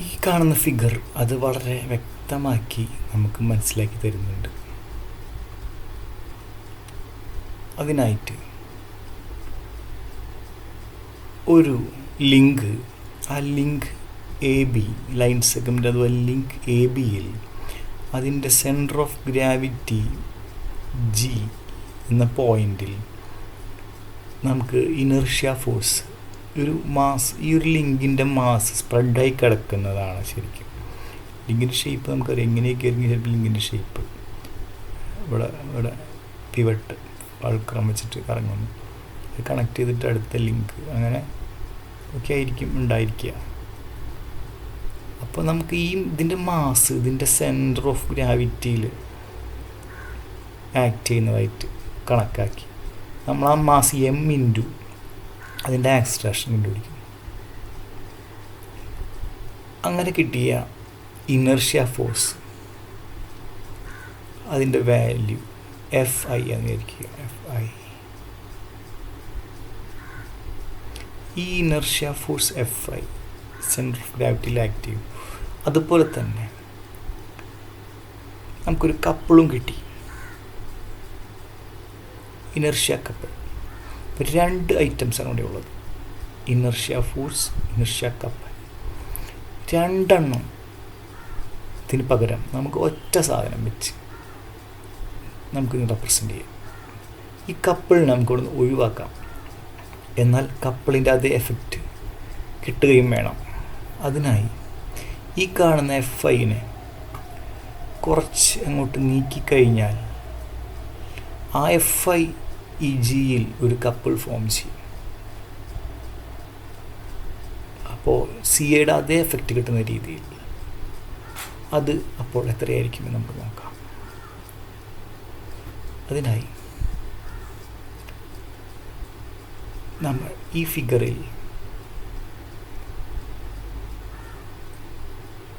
ഈ കാണുന്ന ഫിഗർ അത് വളരെ വ്യക്തമാക്കി നമുക്ക് മനസ്സിലാക്കി തരുന്നുണ്ട്. അതിനായിട്ട് ഒരു ലിങ്ക്, ആ ലിങ്ക് AB ലൈൻ സെഗ്മെൻ്റ് അതുപോലെ ലിങ്ക് ABയിൽ അതിൻ്റെ സെൻറ്റർ ഓഫ് ഗ്രാവിറ്റി G എന്ന പോയിന്റിൽ നമുക്ക് ഇനർഷ്യ ഫോഴ്സ് ഒരു മാസ്, ഈ ഒരു ലിങ്കിൻ്റെ മാസ് സ്പ്രെഡായി കിടക്കുന്നതാണ്. ശരിക്കും ലിങ്കിൻ്റെ ഷേപ്പ് നമുക്കറിയാം എങ്ങനെയൊക്കെ ആയിരിക്കും ചിലപ്പോൾ ലിങ്കിൻ്റെ ഷേപ്പ്. ഇവിടെ പിവട്ട് വൾക്രം വെച്ചിട്ട് കറങ്ങുന്നു, അത് കണക്ട് ചെയ്തിട്ട് അടുത്ത ലിങ്ക് അങ്ങനെ ഒക്കെ ആയിരിക്കും ഉണ്ടായിരിക്കുക. അപ്പോൾ നമുക്ക് ഇതിൻ്റെ മാസ് ഇതിൻ്റെ സെൻറ്റർ ഓഫ് ഗ്രാവിറ്റിയിൽ ആക്ട് ചെയ്യുന്നതായിട്ട് കണക്കാക്കി നമ്മൾ ആ മാസ് M ഇൻറ്റു അതിൻ്റെ ആക്സിലറേഷൻ കണ്ടുപിടിക്കും. അങ്ങനെ കിട്ടിയ ഇനർഷ്യ ഫോഴ്സ് അതിൻ്റെ വാല്യൂ Fi എന്നായിരിക്കുക. Fi ഈ inertia force Fi centre of ഗ്രാവിറ്റിയിൽ ആക്ട് ചെയ്യും. അതുപോലെ തന്നെ നമുക്കൊരു കപ്പിളും കിട്ടി, ഇനർഷ്യ കപ്പിൾ. ഇപ്പോൾ 2 ഐറ്റംസാണ് ഇവിടെ ഉള്ളത്, ഇനർഷ്യ ഫോഴ്സ്, ഇനർഷ്യ കപ്പിൾ. 2 എണ്ണത്തിന് പകരം നമുക്ക് ഒറ്റ സാധനം വെച്ച് നമുക്കിന്ന് റെപ്രസെൻ്റ് ചെയ്യാം. ഈ കപ്പിളിനെ നമുക്കിവിടെ ഒഴിവാക്കാം, എന്നാൽ കപ്പിളിൻ്റെ അതേ എഫക്റ്റ് കിട്ടുകയും വേണം. അതിനായി ഈ കാണുന്ന Fiനെ കുറച്ച് അങ്ങോട്ട് നീക്കിക്കഴിഞ്ഞാൽ ആ Fi ഈ Gയിൽ ഒരു കപ്പിൾ ഫോം ചെയ്യും. അപ്പോൾ CAയുടെ അതേ എഫക്റ്റ് കിട്ടുന്ന രീതിയിൽ അത് അപ്പോൾ എത്രയായിരിക്കുമെന്ന് നമുക്ക് നോക്കാം. അതിനായി നമ്മൾ ഈ ഫിഗറിൽ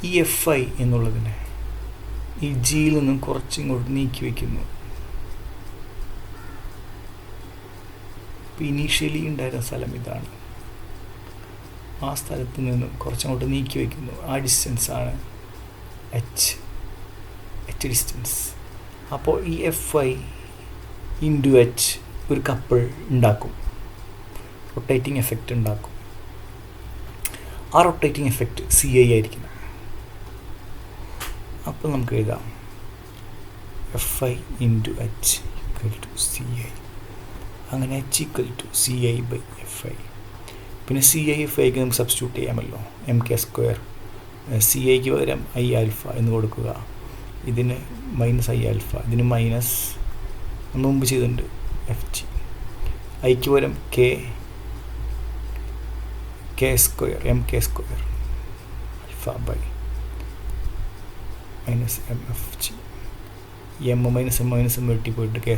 ഈ Fi എന്നുള്ളതിനെ ഈ Gയിൽ നിന്നും കുറച്ചിങ്ങോട്ട് നീക്കി വയ്ക്കുന്നു. ഇപ്പോൾ ഇനീഷ്യലി ഉണ്ടായിരുന്ന സ്ഥലം ഇതാണ്, ആ സ്ഥലത്ത് നിന്നും കുറച്ചങ്ങോട്ട് നീക്കി വയ്ക്കുന്നു. ആ ഡിസ്റ്റൻസാണ് H ഡിസ്റ്റൻസ്. അപ്പോൾ ഈ Fi ഇൻറ്റു H ഒരു കപ്പിൾ ഉണ്ടാക്കും, റൊട്ടേറ്റിംഗ് എഫക്റ്റ് ഉണ്ടാക്കും. ആ റൊട്ടേറ്റിംഗ് എഫക്റ്റ് CI ആയിരിക്കണം. അപ്പോൾ നമുക്ക് എഴുതാം Fi into H equal to CI. അങ്ങനെ H ഈക്വൽ ടു CI/Fi. പിന്നെ CI/Fiക്ക് നമുക്ക് സബ്സ്റ്റിറ്റ്യൂട്ട് ചെയ്യാമല്ലോ, MK². CIക്ക് പകരം I∝ എന്ന് കൊടുക്കുക, ഇതിന് -I∝, ഇതിന് മൈനസ് മുമ്പ് ചെയ്തിട്ടുണ്ട് FG. Iക്ക് പകരം K² MK² α/MFG. M വെട്ടിപ്പോയിട്ട് K²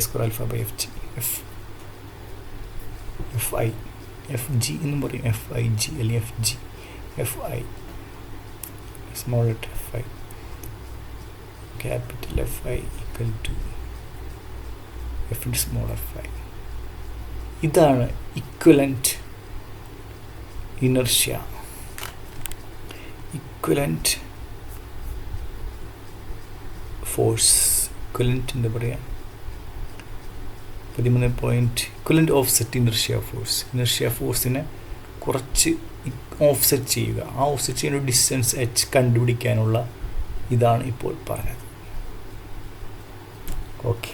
α/FG. Fi FG എന്നും പറയും, FIG അല്ലെങ്കിൽ FG. Fi small letter Fi, capital Fi equal to F smaller Fi. ഇതാണ് equivalent inertia, equivalent force, equivalent എന്താ പറയുക 13 point equivalent offset inertia force. Inertia ഫോഴ്സിനെ കുറച്ച് offset ചെയ്യുക. ആ ഓഫ്സെറ്റ് ചെയ്യുന്ന ഡിസ്റ്റൻസ് H കണ്ടുപിടിക്കാനുള്ള ഇതാണ് ഇപ്പോൾ പറഞ്ഞത്. ഓക്കെ.